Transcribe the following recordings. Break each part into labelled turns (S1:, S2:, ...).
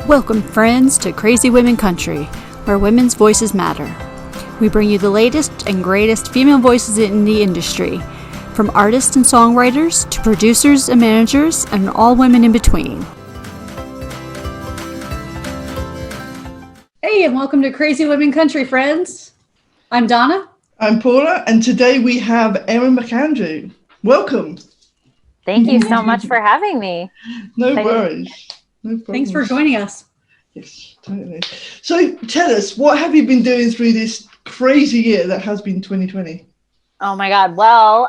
S1: Welcome, friends, to Crazy Women Country, where women's voices matter. We bring you the latest and greatest female voices in the industry, from artists and songwriters to producers and managers and all women in between. Hey, and welcome to Crazy Women Country, friends. I'm Donna.
S2: I'm Paula, and today we have Erin McAndrew. Welcome.
S3: Thank you so much for having me.
S2: No worries. No problem.
S1: Thanks for joining us.
S2: Yes, totally. So tell us, what have you been doing through this crazy year that has been 2020?
S3: Oh my God. Well,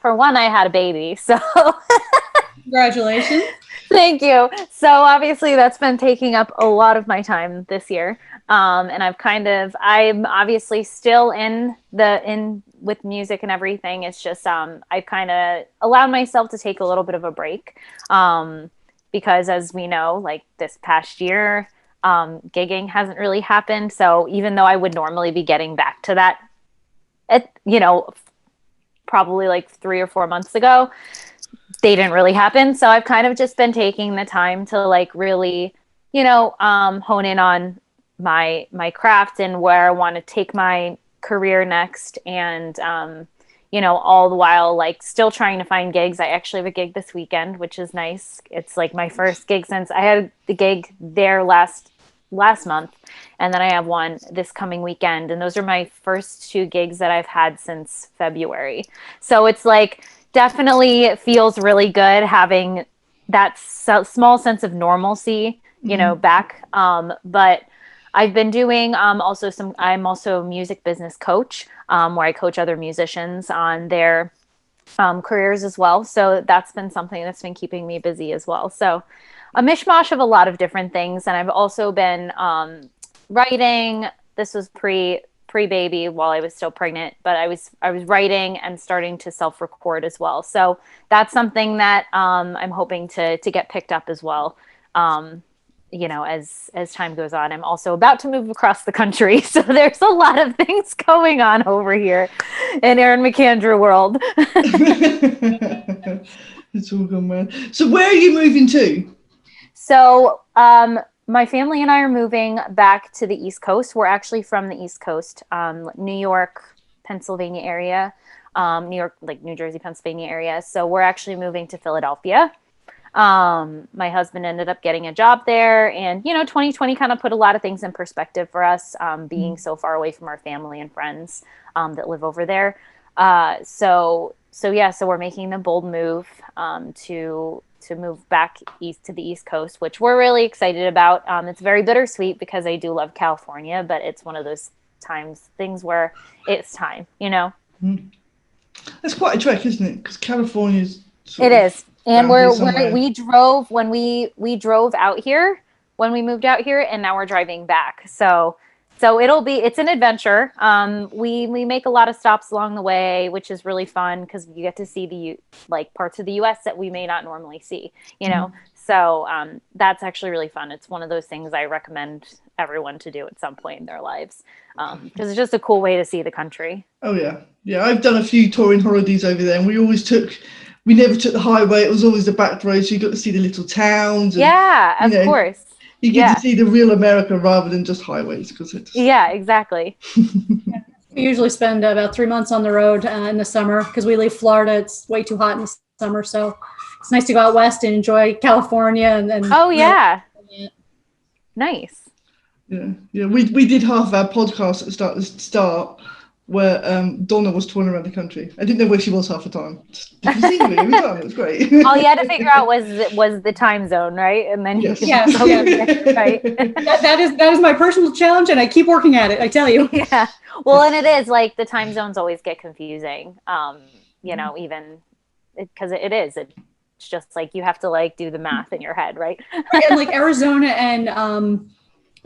S3: for one, I had a baby, so
S1: Congratulations.
S3: Thank you. So obviously that's been taking up a lot of my time this year. And I'm obviously still in with music and everything. It's just, I've kind of allowed myself to take a little bit of a break. Because as we know, like this past year, gigging hasn't really happened. So even though I would normally be getting back to that, probably like 3 or 4 months ago, they didn't really happen. So I've kind of just been taking the time to like really, hone in on my craft and where I want to take my career next. And, all the while, like still trying to find gigs. I actually have a gig this weekend, which is nice. It's like my first gig since I had the gig there last month. And then I have one this coming weekend. And those are my first 2 gigs that I've had since February. So it's like, definitely feels really good having that small sense of normalcy, back. But I've been doing I'm also a music business coach, where I coach other musicians on their careers as well. So that's been something that's been keeping me busy as well. So a mishmash of a lot of different things. And I've also been writing. This was pre-baby while I was still pregnant, but I was writing and starting to self-record as well. So that's something that I'm hoping to get picked up as well. As time goes on. I'm also about to move across the country. So there's a lot of things going on over here in Erin McAndrew world.
S2: It's all gone man. So where are you moving to?
S3: So my family and I are moving back to the East Coast. We're actually from the East Coast, New York, Pennsylvania area, New York, like New Jersey, Pennsylvania area. So we're actually moving to Philadelphia. My husband ended up getting a job there, and 2020 kind of put a lot of things in perspective for us, being so far away from our family and friends that live over there. So we're making the bold move to move back east to the East Coast, which we're really excited about. It's very bittersweet because I do love California, but it's one of those things where it's time,
S2: That's quite a trek, isn't it? Because California's
S3: it is. And we drove when we drove out here when we moved out here, and now we're driving back. So it's an adventure. We make a lot of stops along the way, which is really fun because you get to see the parts of the U.S. that we may not normally see, Mm-hmm. So that's actually really fun. It's one of those things I recommend everyone to do at some point in their lives because it's just a cool way to see the country.
S2: Oh yeah. I've done a few touring holidays over there, and we never took the highway. It was always the back road, so you got to see the little towns. And,
S3: of course.
S2: You get to see the real America rather than just highways.
S3: Yeah, exactly.
S1: We usually spend about 3 months on the road in the summer because we leave Florida. It's way too hot in the summer, so it's nice to go out west and enjoy California. And
S3: oh, yeah. Nice.
S2: Yeah. We did half of our podcast at the start where Donna was touring around the country. I didn't know where she was half the time. Just see me every time. It was great.
S3: All you had to figure out was the time zone, right? And then
S1: yes.
S3: Right.
S1: That is my personal challenge, and I keep working at it. I tell you.
S3: Yeah. Well, and it is like the time zones always get confusing. Even because it is. It's just like you have to do the math in your head, right?
S1: And like Arizona and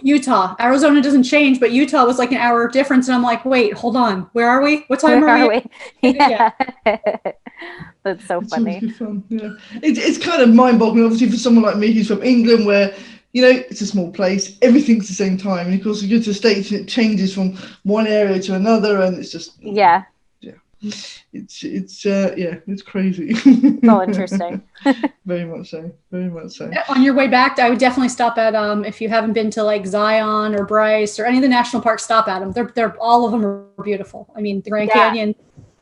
S1: Utah. Arizona doesn't change, but Utah was like an hour difference. And I'm like, wait, hold on. Where are we? What time are we?
S3: Yeah. That's so funny.
S2: It's fun. Yeah. It's kind of mind-boggling, obviously, for someone like me who's from England, where, it's a small place. Everything's the same time. And of course, you go to the States and it changes from one area to another. And it's just...
S3: Yeah.
S2: it's crazy.
S3: So interesting.
S2: Very much so. Very much so.
S1: On your way back, I would definitely stop at if you haven't been to like Zion or Bryce or any of the national parks, stop at them. They're all of them are beautiful. I mean, the Grand Canyon.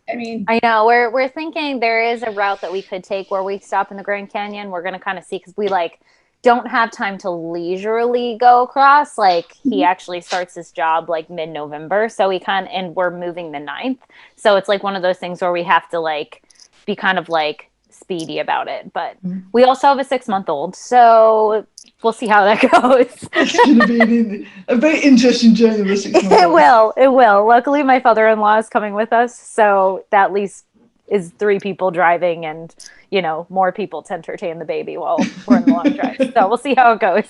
S1: I mean,
S3: I know we're thinking there is a route that we could take where we stop in the Grand Canyon. We're going to kind of see, because we like don't have time to leisurely go across. Like he actually starts his job like mid-November. So and we're moving the 9th. So it's like one of those things where we have to like be kind of like speedy about it. But we also have a 6-month-old. So we'll see how that goes.
S2: It's going to be a very interesting journey with 6 months.
S3: It will. Luckily, my father-in-law is coming with us. So that at least is 3 people driving, and more people to entertain the baby while we're in the long drive. So we'll see how it goes.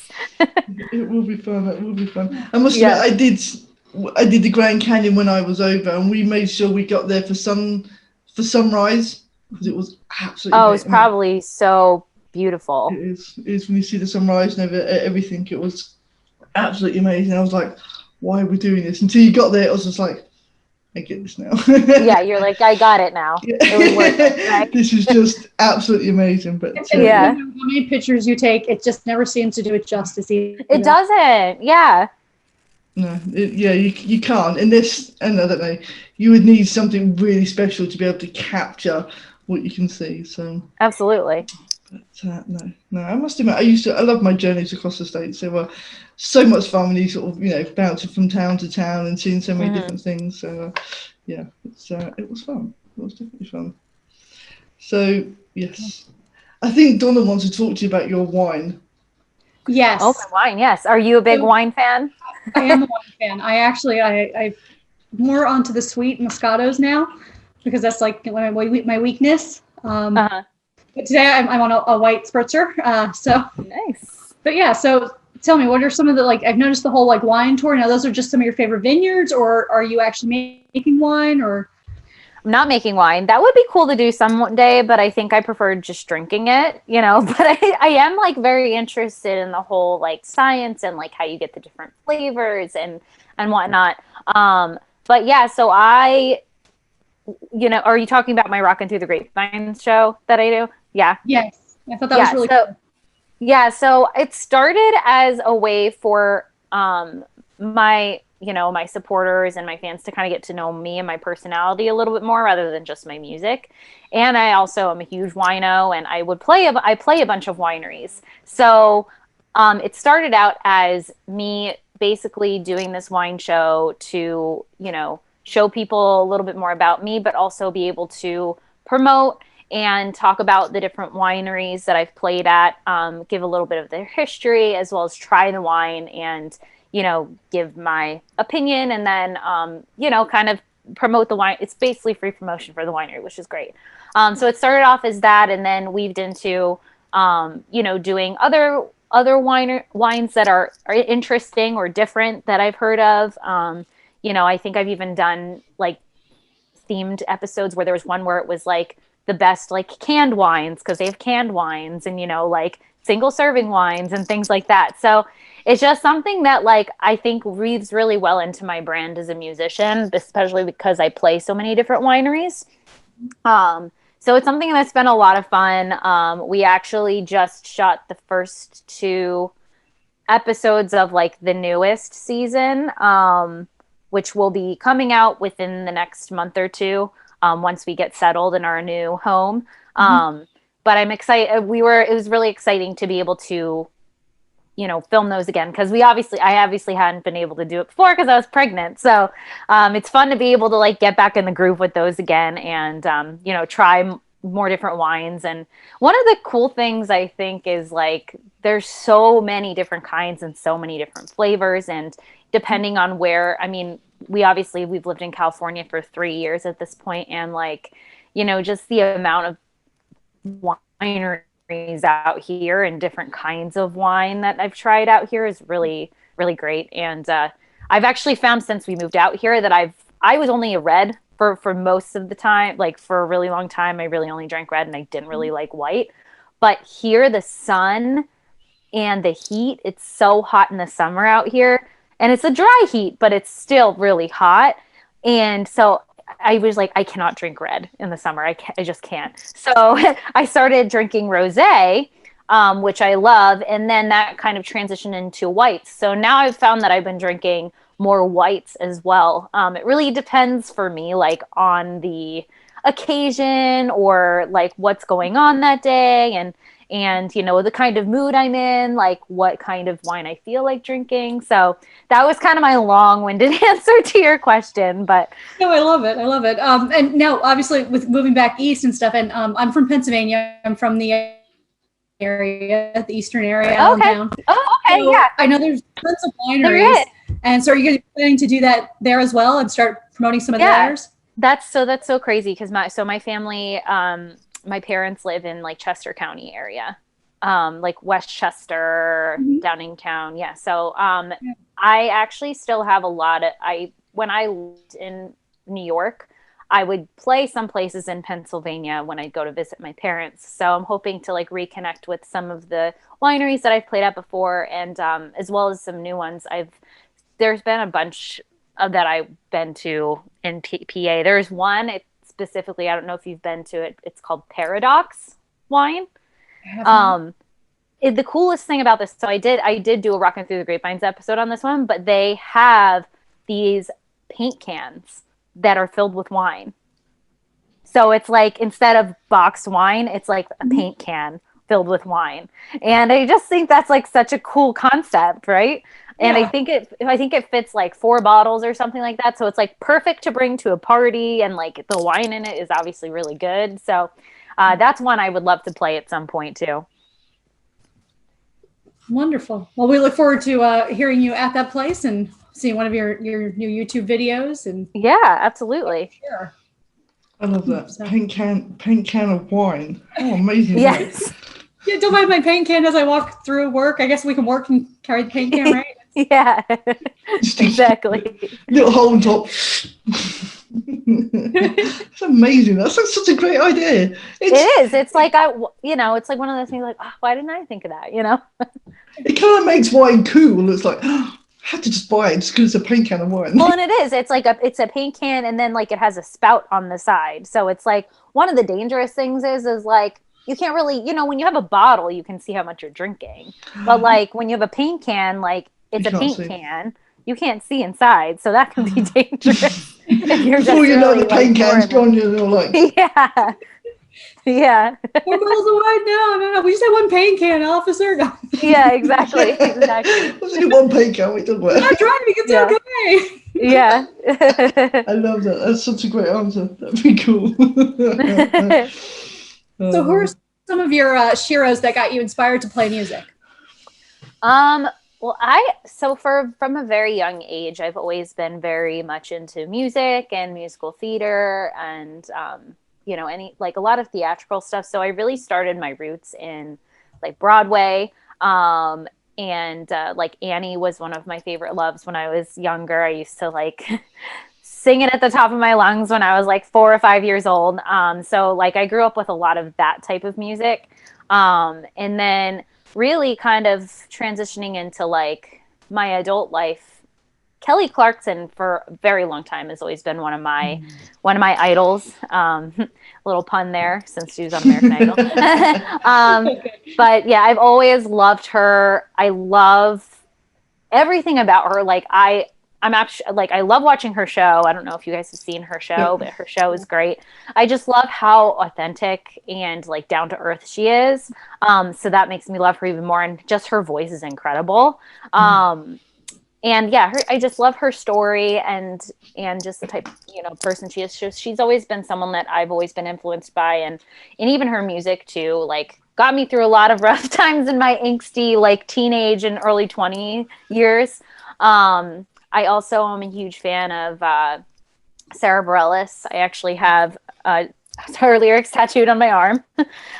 S2: It will be fun. It will be fun. I must admit, I did the Grand Canyon when I was over, and we made sure we got there for sunrise, because it was absolutely.
S3: Oh, it's probably so beautiful.
S2: It is when you see the sunrise and everything. It was absolutely amazing. I was like, why are we doing this? Until you got there, it was just like, I get this now.
S3: Yeah, you're like, I got it now. Yeah. It was worth it, right?
S2: This is just absolutely amazing. But
S1: how many pictures you take, it just never seems to do it justice.
S3: It doesn't. Yeah.
S2: No. You can't. And I don't know. You would need something really special to be able to capture what you can see. So
S3: absolutely.
S2: But no. I must admit, I love my journeys across the states. They were so much fun when you sort of, bouncing from town to town and seeing so many different things. So it was fun. It was definitely fun. So yes, I think Donna wants to talk to you about your wine.
S1: Yes.
S3: Oh, wine. Yes. Are you a big wine fan?
S1: I am a wine fan. I'm more onto the sweet Moscatos now, because that's like my weakness. But today I'm on a white spritzer. So
S3: nice.
S1: But yeah, so tell me, what are some of the, I've noticed the whole wine tour. Now, those are just some of your favorite vineyards, or are you actually making wine, or?
S3: I'm not making wine. That would be cool to do some day, but I think I prefer just drinking it, but I am very interested in the whole science and how you get the different flavors and whatnot. But yeah, so are you talking about my Rockin' Through the Grapevine show that I do? Yeah.
S1: Yes. I thought that was really cool.
S3: Yeah. So it started as a way for my supporters and my fans to kind of get to know me and my personality a little bit more rather than just my music. And I also am a huge wino, and I play a bunch of wineries. So it started out as me basically doing this wine show to, show people a little bit more about me, but also be able to promote and talk about the different wineries that I've played at, give a little bit of their history, as well as try the wine and, give my opinion, and then, kind of promote the wine. It's basically free promotion for the winery, which is great. So it started off as that, and then weaved into, doing other wines that are interesting or different that I've heard of. I think I've even done themed episodes where there was one where it was the best canned wines, because they have canned wines, and single serving wines and things like that. So it's just something that I think weaves really well into my brand as a musician, especially because I play so many different wineries. So it's something that's been a lot of fun. We actually just shot the first 2 episodes of the newest season, which will be coming out within the next month or 2, once we get settled in our new home. But I'm excited. It was really exciting to be able to, film those again, because I obviously hadn't been able to do it before because I was pregnant. So it's fun to be able to get back in the groove with those again, and try more different wines. And one of the cool things I think is there's so many different kinds and so many different flavors, and depending on where, we've lived in California for 3 years at this point, and just the amount of wineries out here and different kinds of wine that I've tried out here is really, really great. And I've actually found, since we moved out here, that I was only a red for most of the time. For a really long time, I really only drank red, and I didn't really like white. But here, the sun and the heat, it's so hot in the summer out here, and it's a dry heat, but it's still really hot. And so I was like, I cannot drink red in the summer. I just can't. So I started drinking rosé, which I love. And then that kind of transitioned into whites. So now I've found that I've been drinking more whites as well. It really depends for me, like on the occasion or like what's going on that day, and you know, the kind of mood I'm in, like what kind of wine I feel like drinking. So that was kind of my long-winded answer to your question, but
S4: no, I love it. I love it. And now obviously with moving back east and stuff, and I'm from Pennsylvania. I'm from the area, the eastern area,
S3: okay.
S4: Allentown.
S3: Oh, okay,
S4: so
S3: yeah.
S4: I know there's tons of wineries.
S3: There is.
S4: And so are you guys planning to do that there as well and start promoting some of theirs?
S3: That's so crazy because my family, my parents live in like Chester County area, like Westchester, Downingtown. Yeah. So I actually still have a lot of when I lived in New York, I would play some places in Pennsylvania when I'd go to visit my parents. So I'm hoping to like reconnect with some of the wineries that I've played at before, and as well as some new ones. There's been a bunch that I've been to in PA. There's one, it specifically, I don't know if you've been to it. It's called Paradox Wine. The coolest thing about this, so I did do a Rockin' Through the Grapevines episode on this one, but they have these paint cans that are filled with wine. So it's like, instead of boxed wine, it's like a paint can filled with wine. And I just think that's like such a cool concept, right? And I think it fits like 4 bottles or something like that. So it's like perfect to bring to a party, and like the wine in it is obviously really good. So that's one I would love to play at some point too.
S4: Wonderful. Well, we look forward to hearing you at that place and seeing one of your new YouTube videos. And
S3: yeah, absolutely.
S4: Sure.
S2: I love that. So. Paint can of wine. Oh, amazing.
S3: Yes.
S4: Yeah, don't mind my paint can as I walk through work. I guess we can work and carry the paint can, right?
S3: Yeah, exactly.
S2: Little hole on top. It's amazing. That's like such a great idea.
S3: It is. It's like it's like one of those things like, oh, why didn't I think of that? You know?
S2: It kind of makes wine cool. It's like, oh, I had to just buy it just because it's a paint can of wine.
S3: Well, and it is. It's like it's a paint can, and then like it has a spout on the side. So it's like one of the dangerous things is like, you can't really, when you have a bottle, you can see how much you're drinking. But like when you have a paint can, like it's a paint can, you can't see inside. So that can be dangerous. If you're
S2: Before you know the paint can's gone, you're like,
S3: yeah. Yeah.
S4: 4 bottles of wine? No. We just had one paint can, officer. No.
S3: Yeah, exactly.
S2: Let's do one paint can. We talk about.
S4: I'm not driving. It's okay.
S3: Yeah.
S2: I love that. That's such a great answer. That'd be cool.
S4: So who are some of your sheroes that got you inspired to play music?
S3: Well, from a very young age, I've always been very much into music and musical theater and, a lot of theatrical stuff. So I really started my roots in like Broadway. And like Annie was one of my favorite loves when I was younger. I used to like sing it at the top of my lungs when I was like 4 or 5 years old. So like I grew up with a lot of that type of music. And then really kind of transitioning into like my adult life, Kelly Clarkson for a very long time has always been one of my idols. Little pun there since she was on American Idol. But yeah, I've always loved her. I love everything about her. Like I'm actually like, I love watching her show. I don't know if you guys have seen her show, but her show is great. I just love how authentic and like down to earth she is. So that makes me love her even more. And just her voice is incredible. And yeah, I just love her story and just the type of, person she is. She's always been someone that I've always been influenced by, and even her music too, like got me through a lot of rough times in my angsty, like teenage and early 20 years. I also am a huge fan of Sara Bareilles. I actually have her lyrics tattooed on my arm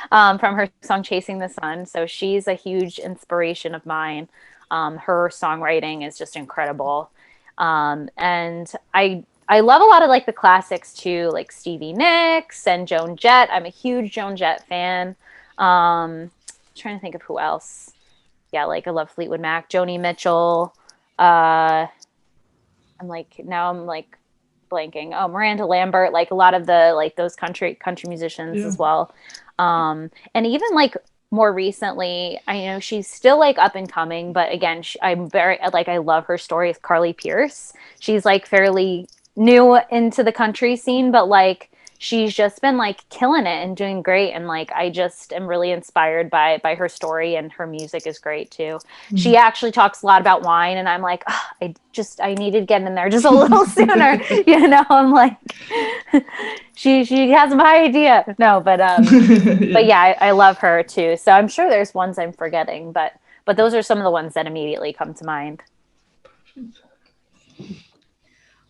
S3: from her song Chasing the Sun. So she's a huge inspiration of mine. Her songwriting is just incredible. And I love a lot of like the classics too, like Stevie Nicks and Joan Jett. I'm a huge Joan Jett fan. Trying to think of who else. Yeah, like I love Fleetwood Mac, Joni Mitchell. I'm blanking. Oh, Miranda Lambert, like a lot of the like those country musicians as well. And even like more recently, I know she's still like up and coming, but again, I'm very like I love her story with Carly Pierce. She's like fairly new into the country scene, but like she's just been like killing it and doing great, and like I just am really inspired by her story, and her music is great too. She actually talks a lot about wine, and I'm like, oh, I needed to get in there just a little sooner. You know, I'm like she has my idea. No, but but yeah, I love her too. So I'm sure there's ones I'm forgetting, but those are some of the ones that immediately come to mind.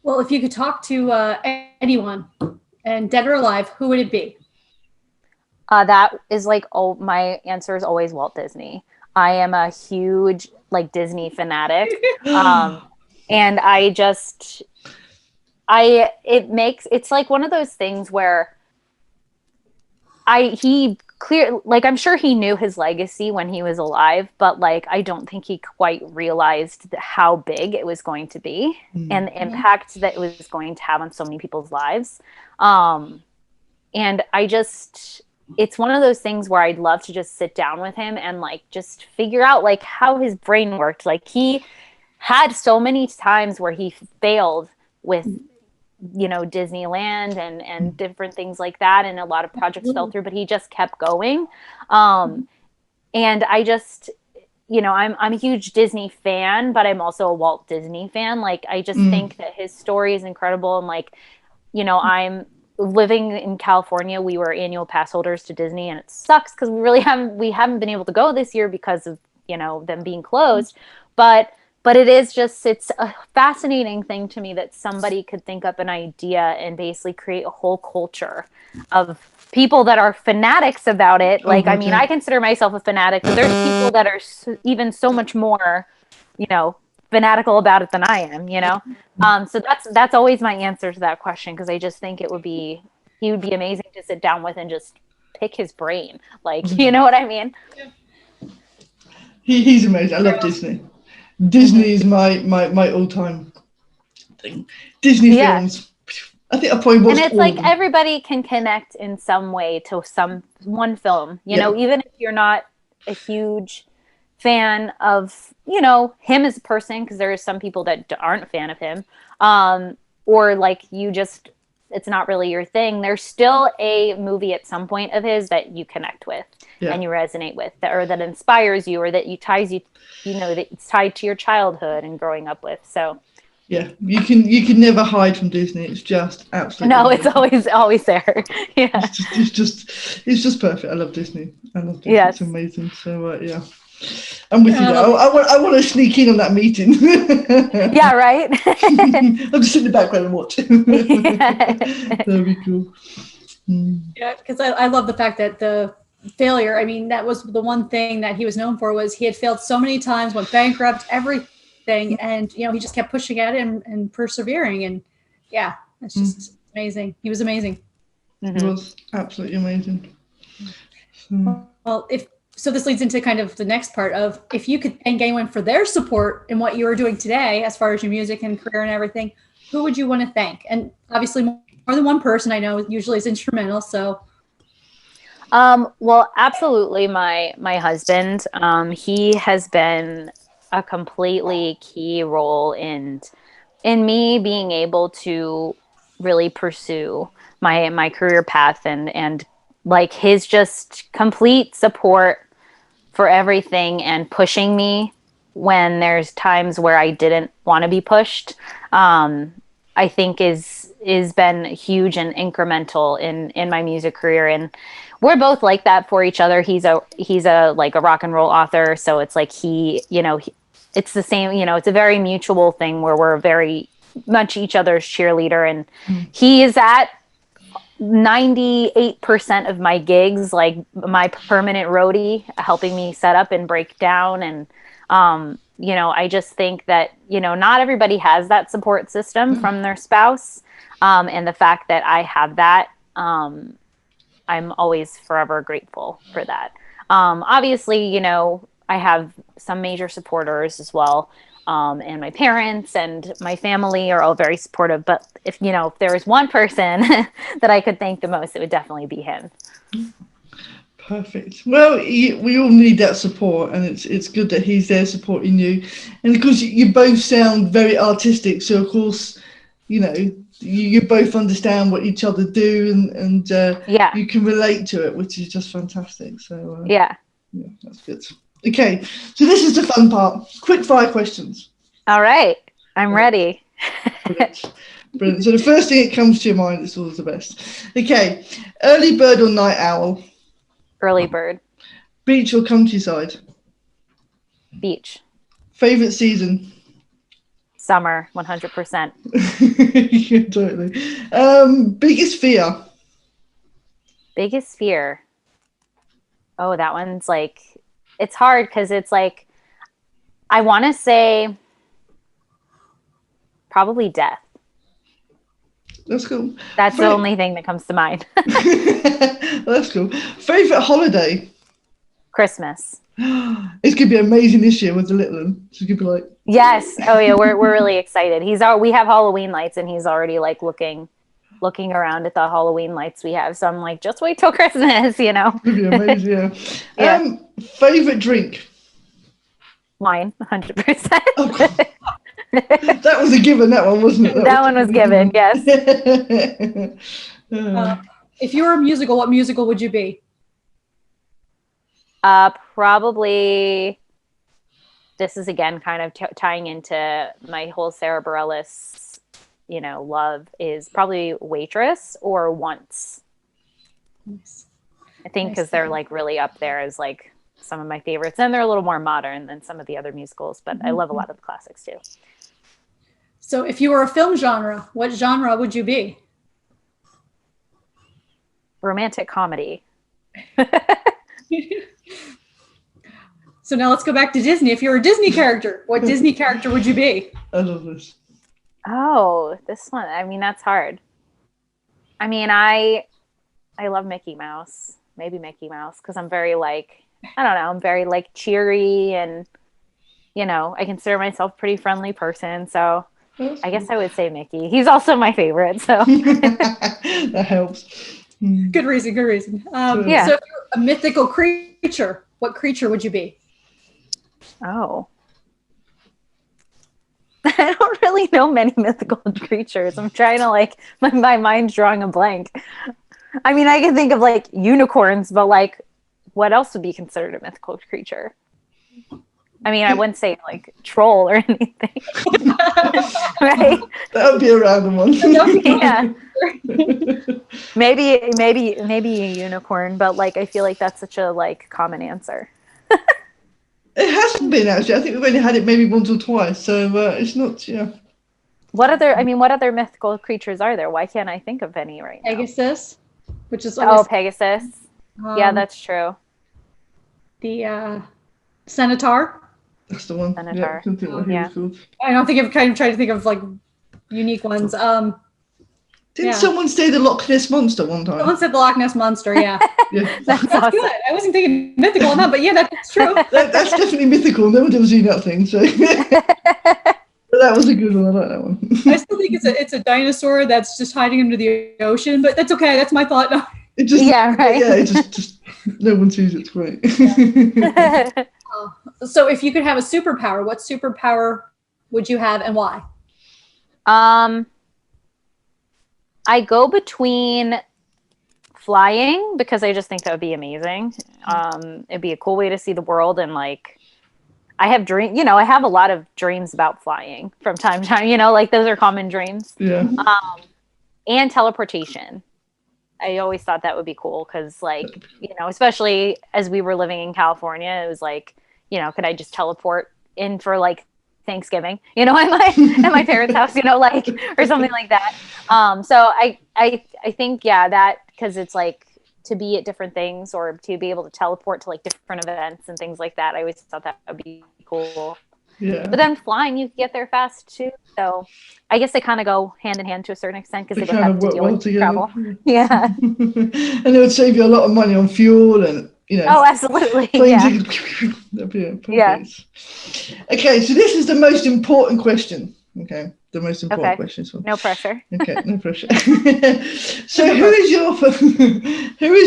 S4: Well, if you could talk to anyone, and dead or alive, who would it be?
S3: That is like, oh, my answer is always Walt Disney. I am a huge like Disney fanatic. And it's like one of those things where I'm sure he knew his legacy when he was alive, but like, I don't think he quite realized how big it was going to be and the impact that it was going to have on so many people's lives. And it's one of those things where I'd love to just sit down with him and like, just figure out like how his brain worked. Like he had so many times where he failed with, you know, Disneyland and different things like that. And a lot of projects fell through, but he just kept going. And I just, you know, I'm a huge Disney fan, but I'm also a Walt Disney fan. Like, I just think that his story is incredible. And like, you know, I'm living in California. We were annual pass holders to Disney, and it sucks because we haven't been able to go this year because of, you know, them being closed. But it is just, it's a fascinating thing to me that somebody could think up an idea and basically create a whole culture of people that are fanatics about it. Like, I mean, I consider myself a fanatic, but there's people that are even so much more, you know, fanatical about it than I am, you know? So that's always my answer to that question. Cause I just think he would be amazing to sit down with and just pick his brain. Like, you know what I mean?
S2: He's amazing. I love Disney. Disney is my all-time thing. Disney films. I think I probably watched.
S3: And it's like everybody can connect in some way to one film. You know, even if you're not a huge fan of, you know, him as a person, because there are some people that aren't a fan of him, or like it's not really your thing. There's still a movie at some point of his that you connect with and you resonate with, that inspires you, or that ties you, you know, that it's tied to your childhood and growing up with. So
S2: yeah, you can never hide from Disney. It's just absolutely
S3: amazing. It's always there. Yeah,
S2: it's just perfect. I love Disney.
S3: Yes.
S2: It's amazing. So yeah, I'm with you now. I want to sneak in on that meeting.
S3: Yeah, right.
S2: I'll just sit in the background and watch. That'd be cool.
S4: Yeah, because I love the fact that the failure, I mean, that was the one thing that he was known for, was he had failed so many times, went bankrupt, everything, and you know, he just kept pushing at it and persevering, and yeah, it's just amazing. He was amazing.
S2: He was absolutely amazing.
S4: Well, so this leads into kind of the next part of, if you could thank anyone for their support in what you are doing today, as far as your music and career and everything, who would you want to thank? And obviously more than one person, I know usually is instrumental. So
S3: well, absolutely my husband. He has been a completely key role in me being able to really pursue my career path, and like his just complete support for everything and pushing me when there's times where I didn't want to be pushed, I think is been huge and incremental in my music career. And we're both like that for each other. He's a like a rock and roll author. So it's like it's the same, you know, it's a very mutual thing where we're very much each other's cheerleader. And he is at 98% of my gigs, like my permanent roadie, helping me set up and break down. And, you know, I just think that, you know, not everybody has that support system from their spouse. And the fact that I have that, I'm always forever grateful for that. Obviously, you know, I have some major supporters as well. and my parents and my family are all very supportive. But if there is one person that I could thank the most, it would definitely be him.
S2: Perfect. Well, we all need that support, and it's good that he's there supporting you. And of course, you both sound very artistic, so of course, you both understand what each other do, and you can relate to it, which is just fantastic. So yeah, that's good. Okay, so this is the fun part. Quick fire questions.
S3: All right, I'm ready.
S2: Brilliant. So the first thing that comes to your mind is always the best. Okay, early bird or night owl?
S3: Early bird.
S2: Beach or countryside?
S3: Beach.
S2: Favorite season?
S3: Summer, 100%.
S2: Yeah, totally. Biggest fear?
S3: Biggest fear. Oh, that one's like, it's hard because it's like, I want to say probably death.
S2: That's cool.
S3: That's the only thing that comes to mind.
S2: That's cool. Favorite holiday?
S3: Christmas.
S2: It's gonna be amazing this year with the little one. She's gonna be like,
S3: yes. Oh yeah, we're really excited. We have Halloween lights, and he's already like looking around at the Halloween lights we have. So I'm like, just wait till Christmas,
S2: It'd be amazing, yeah.
S3: Yeah.
S2: Favorite drink?
S3: Wine, 100%.
S2: Oh, that was a given, that one, wasn't it?
S3: That one was given, yes.
S4: If you were a musical, what musical would you be?
S3: Probably, this is again kind of tying into my whole Sara Bareilles, love, is probably Waitress or Once.
S4: Nice.
S3: I think because they're like really up there as like some of my favorites, and they're a little more modern than some of the other musicals, but I love a lot of the classics too.
S4: So if you were a film genre, what genre would you be?
S3: Romantic comedy.
S4: So now let's go back to Disney. If you're a Disney character, what Disney character would you be?
S2: I love this.
S3: Oh, this one. I mean, that's hard. I mean, I love Mickey Mouse. Maybe Mickey Mouse, because I'm very like, I don't know, I'm very like cheery, and I consider myself a pretty friendly person. So I guess I would say Mickey. He's also my favorite. So
S2: that helps.
S4: Good reason.
S3: Yeah.
S4: So if you're a mythical creature, what creature would you be?
S3: Oh. I don't really know many mythical creatures. I'm trying to like, my mind's drawing a blank. I mean, I can think of like unicorns, but like, what else would be considered a mythical creature? I mean, I wouldn't say like troll or anything. Right?
S2: That would be a random one.
S3: Yeah. Maybe a unicorn, but like, I feel like that's such a like common answer.
S2: It hasn't been, actually. I think we've only had it maybe once or twice, so it's not, yeah.
S3: What other mythical creatures are there? Why can't I think of any right now?
S4: Pegasus, which is
S3: Pegasus. Yeah, that's true.
S4: The Centaur.
S2: That's the one.
S3: Centaur.
S2: Yeah.
S4: I don't think I've kind of tried to think of like unique ones.
S2: Didn't someone say the Loch Ness Monster one time?
S4: Someone said the Loch Ness Monster, yeah.
S2: Yeah.
S3: That's awesome.
S4: Good. I wasn't thinking mythical on that, but yeah, that's true.
S2: That's definitely mythical. No one's ever seen that thing, so. But that was a good one. I like that one.
S4: I still think it's a dinosaur that's just hiding under the ocean, but that's okay. That's my thought.
S2: It just,
S3: yeah, right.
S2: Yeah, it just no one sees it. It's great.
S3: Yeah.
S4: So if you could have a superpower, what superpower would you have and why?
S3: I go between flying, because I just think that would be amazing. It'd be a cool way to see the world, and like, I have I have a lot of dreams about flying from time to time, like those are common dreams.
S2: Yeah.
S3: And teleportation. I always thought that would be cool, because like, especially as we were living in California, it was like, could I just teleport in for like Thanksgiving, at my parents' house, like, or something like that. So I think, that, because it's like, to be at different things, or to be able to teleport to like different events and things like that, I always thought that would be cool.
S2: Yeah.
S3: But then flying, you can get there fast too. So I guess they kind of go hand in hand to a certain extent, because they don't have to deal with travel. Yeah.
S2: And it would save you a lot of money on fuel, and you know.
S3: Oh, absolutely.
S2: Planes
S3: Yeah.
S2: that'd be it. Perfect.
S3: Yeah.
S2: Okay, so this is the most important question. Okay, the most important
S3: Okay.
S2: question.
S3: No pressure.
S2: Okay, no pressure. So who is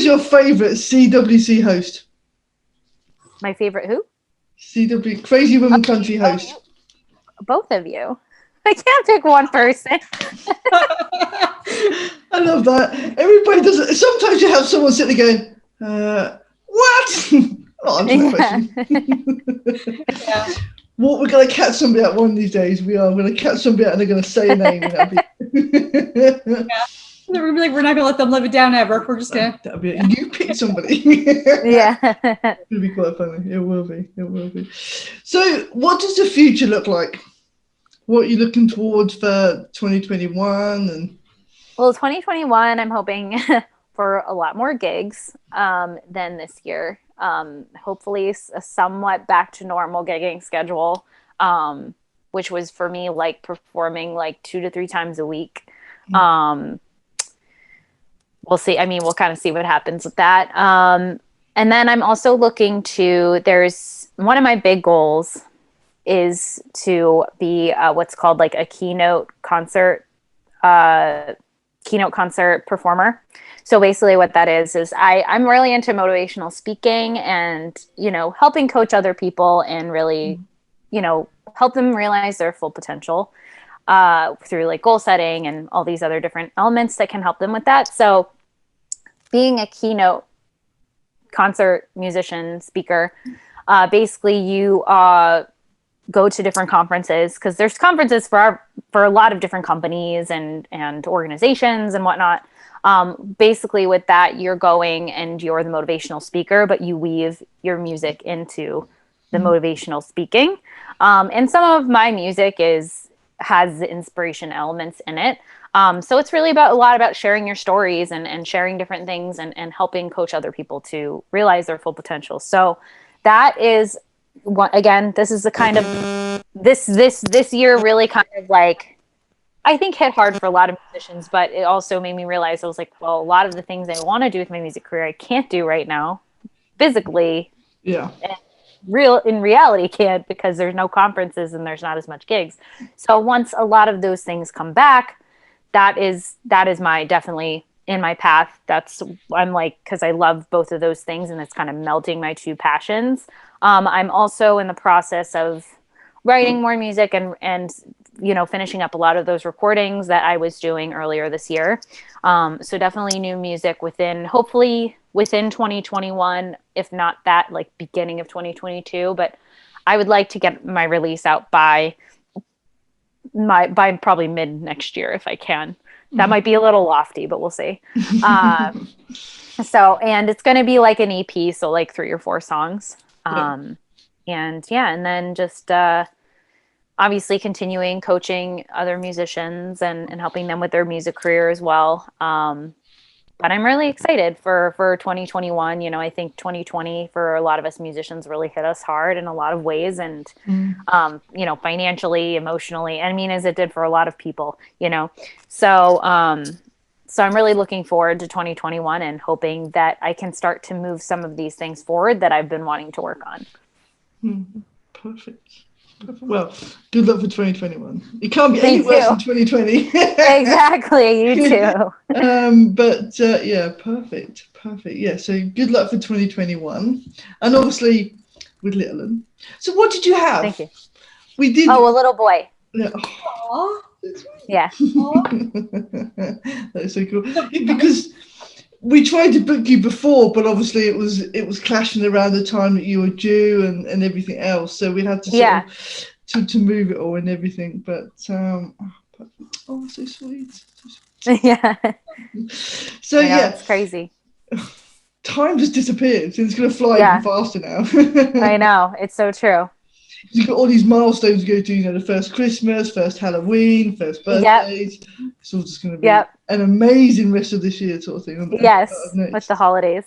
S2: your favorite CWC host?
S3: My favorite who?
S2: CW Crazy Women Country host.
S3: Both of you. I can't pick one person.
S2: I love that. Everybody does it. Sometimes you have someone sitting there going, what? I'll answer that question.
S4: Yeah.
S2: What, we're going to catch somebody out one of these days. We are going to catch somebody out and they're going to say a name. And that'll be...
S4: We're like, we're not gonna let them live it down ever. We're just gonna.
S2: That'll be it. You pick somebody.
S3: Yeah.
S2: It'll be quite funny. It will be. It will be. So, what does the future look like? What are you looking towards for 2021? And
S3: Well, 2021, I'm hoping for a lot more gigs than this year. Hopefully, a somewhat back to normal gigging schedule, which was for me like performing like 2 to 3 times a week. We'll see. I mean, we'll kind of see what happens with that. And then I'm also looking to, there's one of my big goals is to be what's called like a keynote concert performer. So basically what that is I'm really into motivational speaking and, you know, helping coach other people and really, you know, help them realize their full potential through like goal setting and all these other different elements that can help them with that. So being a keynote concert musician speaker, basically you go to different conferences because there's conferences for a lot of different companies and organizations and whatnot. Basically with that, you're going and you're the motivational speaker, but you weave your music into the motivational speaking. And some of my music has the inspiration elements in it. So it's really a lot about sharing your stories and sharing different things and helping coach other people to realize their full potential. So that is what, again, this is the kind of this year really kind of like, I think hit hard for a lot of musicians, but it also made me realize I was like, well, a lot of the things I want to do with my music career, I can't do right now physically.
S2: yeah.
S3: In reality can't, because there's no conferences and there's not as much gigs. So once a lot of those things come back, that is my definitely in my path. I'm like, because I love both of those things and it's kind of melting my two passions. I'm also in the process of writing more music and you know, finishing up a lot of those recordings that I was doing earlier this year. So definitely new music hopefully within 2021, if not that, like beginning of 2022. But I would like to get my release out by probably mid next year if I can. That might be a little lofty, but we'll see. So, and it's going to be like an EP, so like 3 or 4 songs. And then just obviously continuing coaching other musicians and helping them with their music career as well. But I'm really excited for 2021. You know, I think 2020 for a lot of us musicians really hit us hard in a lot of ways. And, you know, financially, emotionally, I mean, as it did for a lot of people, you know. So I'm really looking forward to 2021 and hoping that I can start to move some of these things forward that I've been wanting to work on.
S2: Perfect. Well, good luck for 2021. It can't be any worse than 2020.
S3: Exactly, you too.
S2: But yeah, perfect. Yeah, so good luck for 2021, and obviously with little one. So what did you have?
S3: Thank you.
S2: We did.
S3: Oh, a little boy.
S2: Yeah.
S4: Aww.
S3: Yeah.
S2: That is so cool. Because we tried to book you before, but obviously it was clashing around the time that you were due and everything else. So we had to sort of to move it all and everything. But so sweet.
S3: Yeah.
S2: So yeah,
S3: it's crazy.
S2: Time just disappeared. So it's going to fly even faster now.
S3: I know, it's so true.
S2: You've got all these milestones to go to, you know, the first Christmas, first Halloween, first birthdays. It's all just going to be an amazing rest of this year sort of thing.
S3: Yes, with the holidays.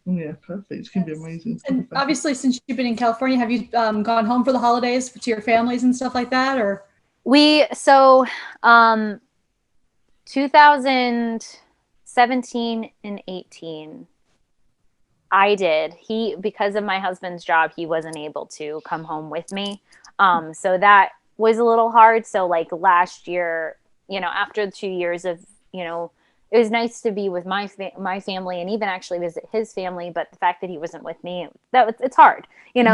S2: Yeah, perfect. It's going to be amazing.
S4: And obviously, since you've been in California, have you gone home for the holidays to your families and stuff like that? Or
S3: 2017 and 18, I did. Because of my husband's job, he wasn't able to come home with me. So that was a little hard. So like last year, after 2 years of, it was nice to be with my family and even actually visit his family. But the fact that he wasn't with me, it's hard,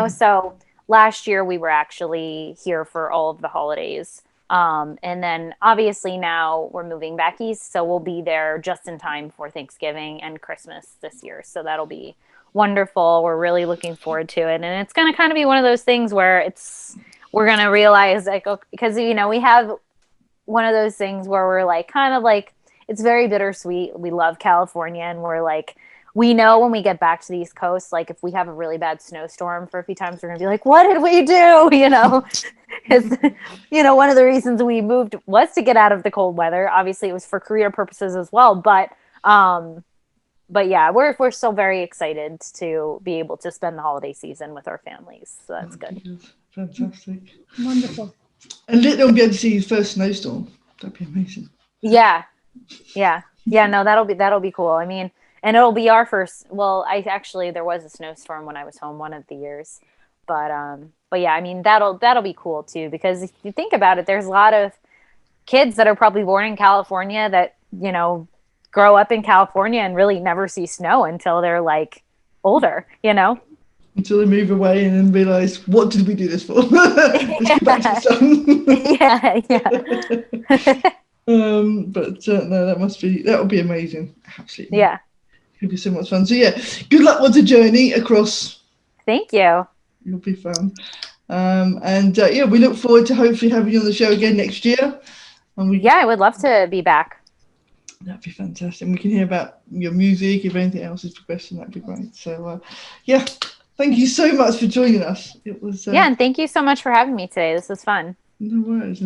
S3: So last year we were actually here for all of the holidays. And then obviously now we're moving back east, so we'll be there just in time for Thanksgiving and Christmas this year. So that'll be wonderful. We're really looking forward to it. And it's going to kind of be one of those things where we're going to realize like, because, we have one of those things where we're like, kind of like, it's very bittersweet. We love California and we're like, we know when we get back to the East Coast, like if we have a really bad snowstorm for a few times, we're going to be like, what did we do? Because, one of the reasons we moved was to get out of the cold weather. Obviously it was for career purposes as well. But yeah, we're still very excited to be able to spend the holiday season with our families. So that's good.
S2: Fantastic.
S4: Wonderful.
S2: And let them be able to see his first snowstorm. That'd be amazing.
S3: Yeah. No, that'll be cool. I mean, and it'll be our first. Well, there was a snowstorm when I was home one of the years, but yeah, I mean that'll be cool too, because if you think about it, there's a lot of kids that are probably born in California that grow up in California and really never see snow until they're like older,
S2: Until they move away and then realize, what did we do this for? Let's get back to the sun.
S3: Yeah.
S2: But no, that would be amazing. Absolutely.
S3: Yeah.
S2: It'll be so much fun. So yeah, good luck with the journey across.
S3: Thank you.
S2: It'll be fun. Yeah, we look forward to hopefully having you on the show again next year. And
S3: I would love to be back.
S2: That'd be fantastic. And we can hear about your music. If anything else is progressing, that'd be great. So yeah, thank you so much for joining us. It was
S3: and thank you so much for having me today. This was fun.
S2: No worries.